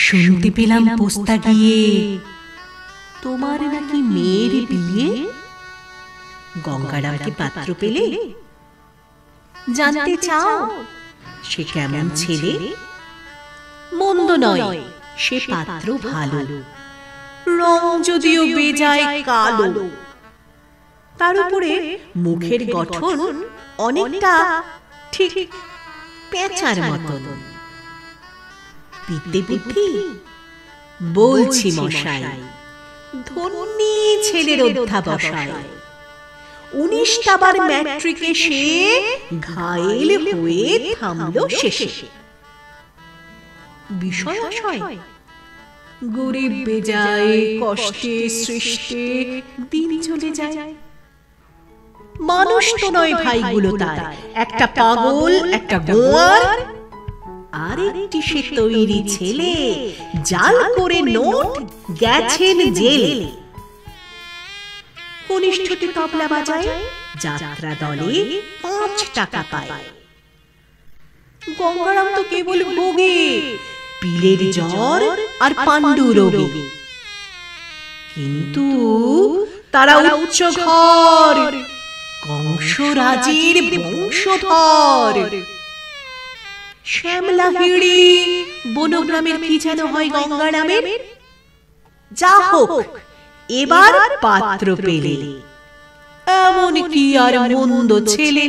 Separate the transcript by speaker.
Speaker 1: শুনতে পেলাম পোস্তা গিয়ে তোমার নাকি মেয়ের বিয়ে। গঙ্গারামকে পাত্র পেলে? জানতে চাও সে কেমন ছেলে? মন্দ নয়, সে পাত্র ভালো, রং যদিও বেজায় কালো। তার উপরে মুখের গঠন অনেকটা ঠিক পেঁচার মতন। বিদ্যে বুদ্ধি বলছি মশাই, ধন্যী ছেলের অধ্যাবসায়। 19টা বার ম্যাট্রিকে সে ঘায়েল হয়ে থামল শেষে। বিষয় আশয় গরিব বেজায়, কষ্টে সৃষ্টে দিন চলে যায়। মানুষ তো নয় ভাইগুলো তার, একটা পাগল, একটা গোয়ার, আর একটি সে তৈরি ছেলে, জাল করে নোট গেছেন জেলে। কনিষ্ঠতে তবলা বাজায়, যাত্রা দলে 5 টাকা পায়। গঙ্গারাম তো কেবল ভোগে পিলের জ্বর আর পাণ্ডু রোগে। কিন্তু তারা উচ্চ ঘর, কংসরাজের বংশধর। শ্যামলাহিড়ি বনগ্রামের কি যেন হয় গঙ্গারামের। যা হোক, এবার পাত্র পেলে। এমন কি আর মন্দ ছেলে।